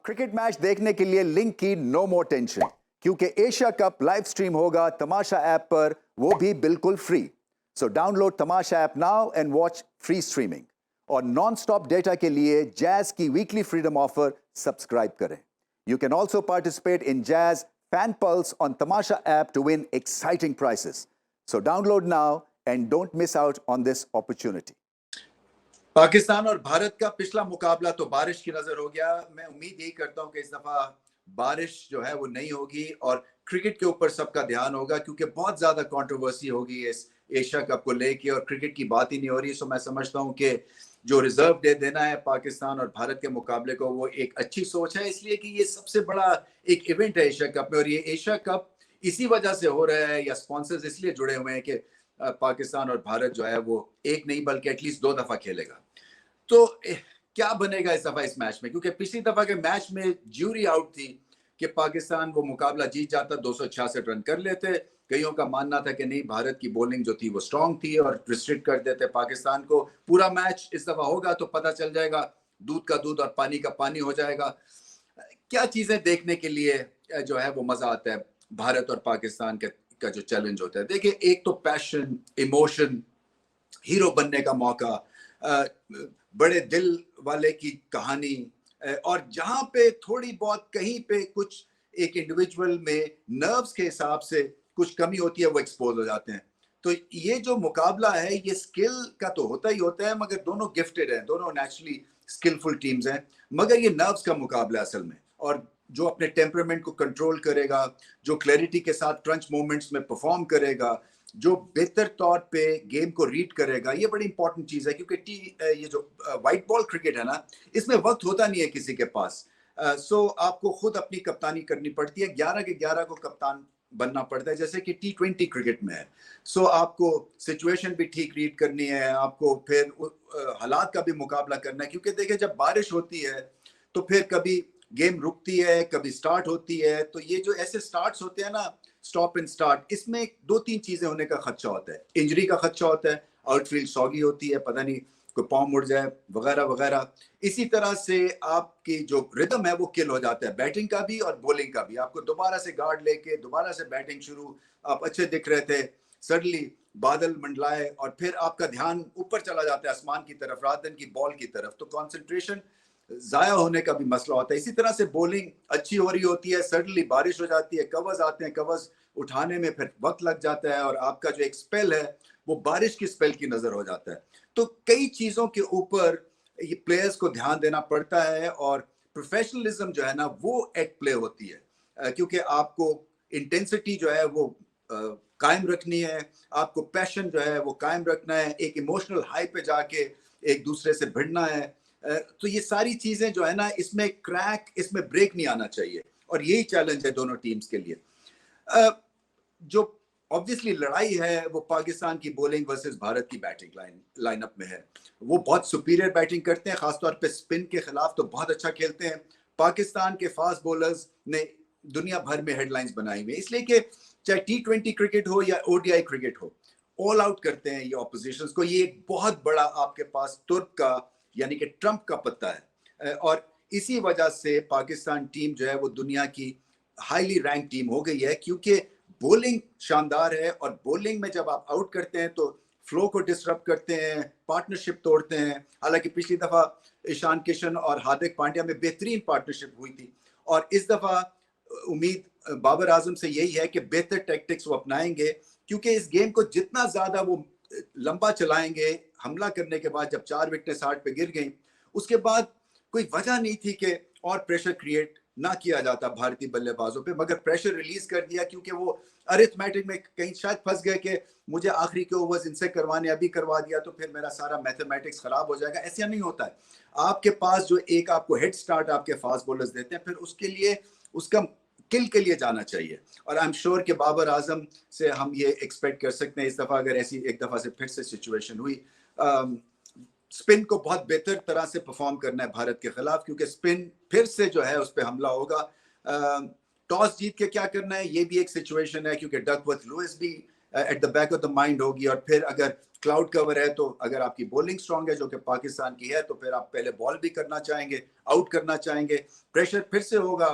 Cricket match देखने के लिए लिंक की नो मोर टेंशन, क्योंकि एशिया कप लाइव स्ट्रीम होगा तमाशा ऐप पर, वो भी बिल्कुल free. So download Tamasha app now and watch free streaming. और नॉन स्टॉप डेटा के लिए जैज की वीकली फ्रीडम ऑफर सब्सक्राइब करें। You can also participate in Jazz Fan Pulse on Tamasha app to win exciting prizes. So download now and don't miss out on this opportunity. Pakistan और भारत का पिछला मुकाबला तो बारिश की नजर हो गया। मैं उम्मीद यही करता हूं कि इस दफा बारिश जो है वो नहीं होगी और क्रिकेट के ऊपर सबका ध्यान होगा, क्योंकि बहुत ज्यादा कंट्रोवर्सी होगी इस एशिया कप को लेके और क्रिकेट की बात ही नहीं हो रही। सो मैं समझता हूं कि जो रिजर्व डे देना है पाकिस्तान और भारत के मुकाबले को, वो एक अच्छी सोच है, इसलिए कि ये सबसे बड़ा एक इवेंट है एशिया कप में। और ये एशिया कप इसी वजह से हो रहा है, या स्पॉन्सर्स इसलिए जुड़े हुए हैं कि पाकिस्तान और भारत जो है वो एक नहीं बल्कि एटलीस्ट 2 दफा खेलेगा। तो क्या बनेगा इस दफा इस मैच में, क्योंकि पिछली दफा के मैच में ज्यूरी आउट थी कि पाकिस्तान वो मुकाबला जीत जाता, 266 रन कर लेते। कईयों का मानना था कि नहीं, भारत की बॉलिंग जो थी वो स्ट्रांग थी और रिस्ट्रिक्ट कर देते पाकिस्तान को। पूरा मैच इस दफा होगा तो पता चल जाएगा, दूध का दूध और पानी का पानी हो जाएगा। क्या चीजें देखने के लिए जो है वो मजा आता है भारत और पाकिस्तान का जो चैलेंज होता है। देखिए, एक तो पैशन, इमोशन, हीरो बनने का मौका, बड़े दिल वाले की कहानी, और जहां पे थोड़ी बहुत कहीं पे कुछ एक इंडिविजुअल में नर्व्स के हिसाब से कुछ कमी होती है, वो एक्सपोज हो जाते हैं। तो ये जो मुकाबला है ये स्किल का तो होता ही होता है, मगर दोनों गिफ्टेड हैं, दोनों नेचुरली स्किलफुल टीम्स हैं, मगर ये नर्व्स का मुकाबला असल में। और जो अपने टेम्परामेंट को कंट्रोल करेगा, जो क्लैरिटी के साथ क्रंच मोमेंट्स में परफॉर्म करेगा, जो बेहतर तौर पे गेम को रीड करेगा, ये बड़ी इंपॉर्टेंट चीज है। क्योंकि ये जो व्हाइट बॉल क्रिकेट है ना, इसमें वक्त होता नहीं है किसी के पास। सो आपको खुद अपनी कप्तानी करनी पड़ती है, 11 के 11 को कप्तान बनना पड़ता है, जैसे कि T20 क्रिकेट में है। सो आपको सिचुएशन भी ठीक रीड करनी है, आपको फिर हालात का भी मुकाबला करना है। क्योंकि देखिए, जब बारिश होती है तो फिर कभी गेम रुकती है, कभी स्टार्ट होती है। तो ये जो ऐसे स्टार्ट्स होते हैं ना, स्टॉप एंड स्टार्ट, इसमें 2-3 चीजें होने का खदशा होता है। इंजरी का खदशा होता है, आउटफील्ड सॉगी होती है, पता नहीं कोई पाँव मुड़ जाए वगैरह वगैरह। इसी तरह से आपकी जो रिदम है वो किल हो जाता है, बैटिंग का भी और बॉलिंग का भी। आपको दोबारा से गार्ड लेके दोबारा से बैटिंग शुरू, आप अच्छे दिख रहे थे, सडनली बादल मंडलाए और फिर आपका ध्यान ऊपर चला जाता है आसमान की तरफ रात दिन की बॉल की तरफ, तो कंसंट्रेशन जाया होने का भी मसला होता है। इसी तरह से बॉलिंग अच्छी हो रही होती है, सडनली बारिश हो जाती है, कवर्स आते हैं, कवर्स उठाने में फिर वक्त लग जाता है और आपका जो एक स्पेल है वो बारिश की स्पेल की नजर हो जाता है। तो कई चीजों के ऊपर ये प्लेयर्स को ध्यान देना पड़ता है और प्रोफेशनलिज्म जो है ना वो एट प्ले होती है, क्योंकि आपको इंटेंसिटी जो है वो कायम रखनी है, आपको पैशन जो है वो कायम रखना है, एक इमोशनल हाई पे जाके एक दूसरे से भिड़ना है। तो ये सारी चीजें जो है ना, इसमें क्रैक, इसमें ब्रेक नहीं आना चाहिए, और यही चैलेंज है दोनों टीम्स के लिए। जो ऑब्वियसली लड़ाई है वो पाकिस्तान की बॉलिंग वर्सेस भारत की बैटिंग लाइनअप में है। वो बहुत सुपीरियर बैटिंग करते हैं, खासतौर पे स्पिन के खिलाफ तो बहुत अच्छा खेलते हैं। पाकिस्तान के फास्ट बॉलर्स ने दुनिया भर में हेडलाइंस बनाई हुई है, इसलिए कि चाहे T20 क्रिकेट हो या ODI क्रिकेट हो, ऑल आउट करते हैं ये ऑपोजिशंस को। ये एक बहुत बड़ा आपके पास तुर्क का यानी कि ट्रंप का पत्ता है, और इसी वजह से पाकिस्तान टीम जो है वो दुनिया की हाईली रैंक टीम हो गई है, क्योंकि बॉलिंग शानदार है। और बॉलिंग में जब आप आउट करते हैं तो फ्लो को डिसरप्ट करते हैं, पार्टनरशिप तोड़ते हैं। हालांकि पिछली दफा ईशान किशन और हार्दिक पांड्या में बेहतरीन पार्टनरशिप हुई थी, और इस दफा उम्मीद बाबर आजम से यही है कि बेहतर टैक्टिक्स वो अपनाएंगे, क्योंकि इस गेम को जितना ज्यादा वो लंबा चलाएंगे, हमला करने के बाद जब 4 विकेटें 60 पे गिर गई, उसके बाद कोई वजह नहीं थी कि और प्रेशर क्रिएट ना किया जाता भारतीय बल्लेबाजों पे, मगर प्रेशर रिलीज कर दिया, क्योंकि वो अरिथमेटिक में कहीं शायद फंस गए कि मुझे आखिरी के ओवर्स इनसे करवाने, अभी करवा दिया तो फिर मेरा सारा मैथमेटिक्स खराब हो जाएगा। ऐसा नहीं होता है। आपके पास जो एक आपको हेड स्टार्ट आपके फास्ट बॉलर्स देते हैं, फिर उसके लिए उसका किल के लिए जाना चाहिए। और आई एम श्योर कि बाबर आजम से हम ये एक्सपेक्ट कर सकते हैं इस दफा, अगर ऐसी एक दफा से फिर से सिचुएशन हुई, स्पिन को बहुत बेहतर तरह से परफॉर्म करना है भारत के खिलाफ, क्योंकि स्पिन फिर से जो है उस पर हमला होगा। टॉस जीत के क्या करना है, ये भी एक सिचुएशन है, क्योंकि डकवर्थ लुइस भी at the back of the mind होगी। और फिर अगर क्लाउड कवर है, तो अगर आपकी बॉलिंग स्ट्रांग है जो कि पाकिस्तान की है, तो फिर आप पहले बॉल भी करना चाहेंगे, आउट करना चाहेंगे, प्रेशर फिर से होगा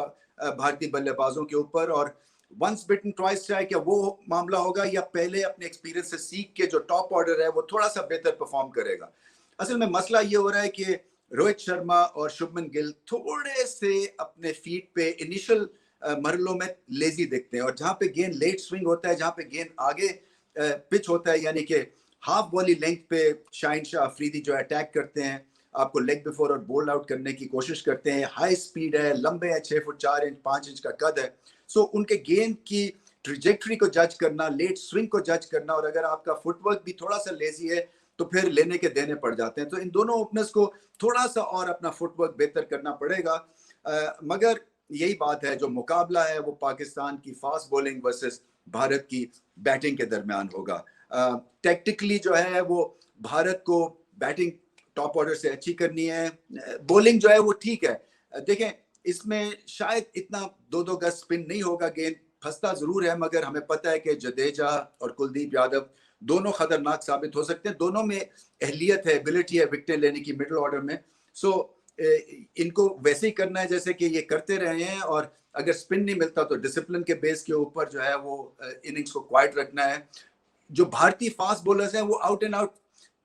भारतीय बल्लेबाजों के ऊपर। और वंस बिटन ट्वाइस ट्राई, क्या वो मामला होगा, या पहले अपने एक्सपीरियंस से सीख के जो टॉप ऑर्डर है वो थोड़ा सा बेहतर परफॉर्म करेगा? असल में मसला ये हो रहा है कि रोहित शर्मा और शुभमन गिल थोड़े से अपने फीट पे इनिशियल मरलों में लेजी दिखते हैं, और जहां पे गेंद लेट स्विंग होता है, जहां पे गेंद आगे पिच होता है, यानी कि हाफ बॉली लेंथ पे शाहिन शाह अफरीदी जो अटैक करते हैं, आपको लेग बिफोर और बोल्ड आउट करने की कोशिश करते हैं, हाई स्पीड है, लंबे हैं, 6 फुट 4 इंच 5 इंच का कद है। सो उनके गेंद की ट्रिजेक्टरी को जज करना, लेट स्विंग को जज करना, और अगर आपका फुटवर्क भी थोड़ा सा लेजी है तो फिर लेने के देने पड़ जाते हैं। तो इन दोनों ओपनर्स को थोड़ा सा और अपना फुटवर्क बेहतर करना पड़ेगा। मगर यही बात है, जो मुकाबला है वो पाकिस्तान की फास्ट बॉलिंग वर्सेस भारत की बैटिंग के दरमियान होगा। टैक्टिकली जो है वो भारत को बैटिंग टॉप ऑर्डर से अच्छी करनी है, बॉलिंग जो है वो ठीक है। देखें, इसमें शायद इतना 2-2 गज स्पिन नहीं होगा, गेंद फंसता जरूर है, मगर हमें पता है कि जडेजा और कुलदीप यादव दोनों खतरनाक साबित हो सकते हैं, दोनों में एहलियत है, एबिलिटी है विकेटें लेने की मिडिल ऑर्डर में। सो इनको वैसे ही करना है जैसे कि ये करते रहे हैं, और अगर स्पिन नहीं मिलता तो डिसिप्लिन के बेस के ऊपर जो है वो इनिंग्स को क्वाइट रखना है। जो भारतीय फास्ट बॉलर्स हैं वो out and out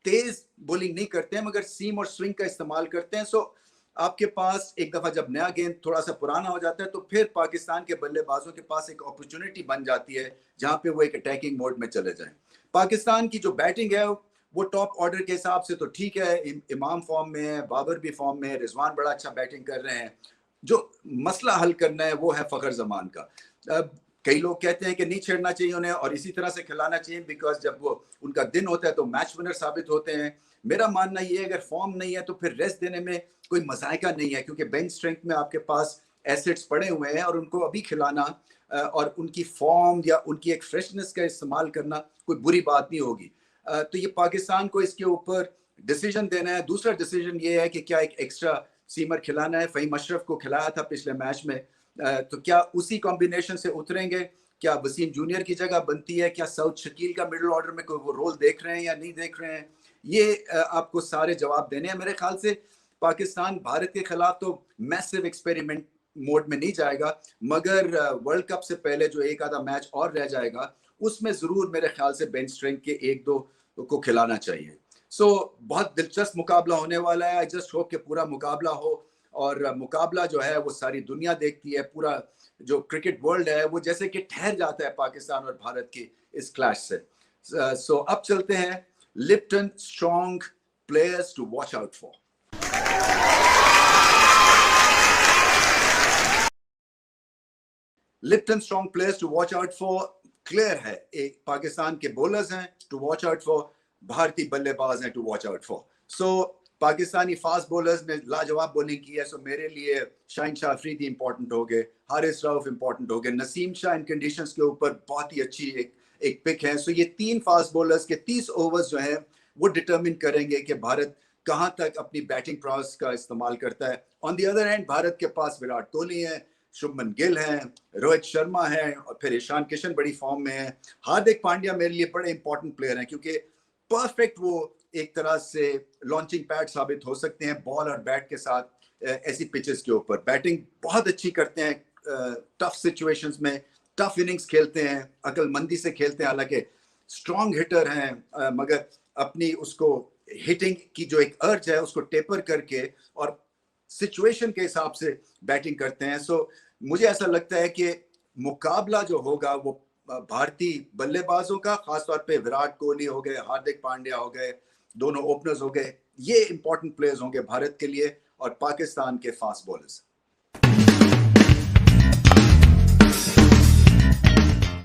Tej bowling नहीं करते हैं, मगर सीम और स्विंग का इस्तेमाल करते हैं। सो आपके पास एक दफा जब नया गेंद थोड़ा सा पुराना हो जाता है, तो फिर पाकिस्तान के बल्लेबाजों के पास एक अपॉर्चुनिटी बन जाती है जहां पे वो एक अटैकिंग मोड में चले जाएं। पाकिस्तान की जो बैटिंग है वो टॉप ऑर्डर के हिसाब से तो ठीक है, इमाम फॉर्म में है, बाबर भी फॉर्म में है, रिजवान बड़ा अच्छा बैटिंग कर रहे हैं। जो मसला हल करना है वो है फखर जमान का। कई लोग कहते हैं कि नहीं छेड़ना चाहिए उन्हें और इसी तरह से खिलाना चाहिए, बिकॉज जब वो उनका दिन होता है तो मैच विनर साबित होते हैं। मेरा मानना ये है, अगर फॉर्म नहीं है तो फिर रेस्ट देने में कोई मजायका नहीं है, क्योंकि बेंच स्ट्रेंथ में आपके पास एसेट्स पड़े हुए हैं, और उनको अभी खिलाना और उनकी फॉर्म या उनकी एक फ्रेशनेस का इस्तेमाल करना कोई बुरी बात नहीं होगी। तो ये पाकिस्तान को इसके ऊपर डिसीजन देना है। दूसरा डिसीजन ये है कि क्या एक एक्स्ट्रा सीमर खिलाना है। फ़हीम अशरफ को खिलाया था पिछले मैच में, तो क्या उसी कॉम्बिनेशन से उतरेंगे? क्या वसीम जूनियर की जगह बनती है? क्या सऊद शकील का मिडिल ऑर्डर में कोई वो रोल देख रहे हैं या नहीं देख रहे हैं? ये आपको सारे जवाब देने हैं। मेरे ख्याल से पाकिस्तान भारत के खिलाफ तो मैसिव एक्सपेरिमेंट मोड में नहीं जाएगा, मगर वर्ल्ड कप से पहले जो एक आधा मैच और रह जाएगा उसमें जरूर मेरे ख्याल से बेंच स्ट्रेंथ के 1-2 को खिलाना चाहिए। सो बहुत दिलचस्प मुकाबला होने वाला है। आई जस्ट होप कि पूरा मुकाबला हो, और मुकाबला जो है वो सारी दुनिया देखती है, पूरा जो क्रिकेट वर्ल्ड है वो जैसे कि ठहर जाता है पाकिस्तान और भारत की इस क्लैश से। सो अब चलते हैं Lipton strong players to watch out for. Lipton strong players to watch out for clear है, एक पाकिस्तान के बॉलर्स हैं टू वॉच आउट फॉर, भारतीय बल्लेबाज हैं to watch out for. So Pakistani fast bowlers ने लाजवाब बॉलिंग की है, सो मेरे लिए शाहिन शाह अफरीदी इंपॉर्टेंट हो गए, हारिस रऊफ इंपॉर्टेंट हो गए, नसीम शाह इन कंडीशंस के ऊपर बहुत ही अच्छी एक पिक है। सो ये 3 फास्ट बॉलर्स के 30 ओवर्स जो हैं वो डिटरमिन करेंगे कि भारत कहां तक अपनी बैटिंग प्रॉस का इस्तेमाल करता है। On the other hand Bharat के पास विराट कोहली है, शुभमन गिल हैं, रोहित शर्मा है, और फिर ईशान किशन बड़ी फॉर्म में है। हार्दिक पांड्या मेरे लिए बड़े इंपॉर्टेंट प्लेयर हैं, क्योंकि परफेक्ट वो एक तरह से लॉन्चिंग पैड साबित हो सकते हैं बॉल और बैट के साथ ऐसी पिचेस के ऊपर। बैटिंग बहुत अच्छी करते हैं, टफ सिचुएशंस में टफ इनिंग्स खेलते हैं, अकलमंदी से खेलते हैं। हालांकि स्ट्रॉन्ग हिटर हैं, मगर अपनी उसको हिटिंग की जो एक अर्ज है उसको टेपर करके और सिचुएशन के हिसाब से बैटिंग करते हैं। सो मुझे ऐसा लगता है कि मुकाबला जो होगा वो भारतीय बल्लेबाजों का, खासतौर पे विराट कोहली हो गए, हार्दिक पांड्या हो गए, दोनों ओपनर्स हो गए, ये इंपॉर्टेंट प्लेयर्स होंगे भारत के लिए, और पाकिस्तान के फास्ट बॉलर्स।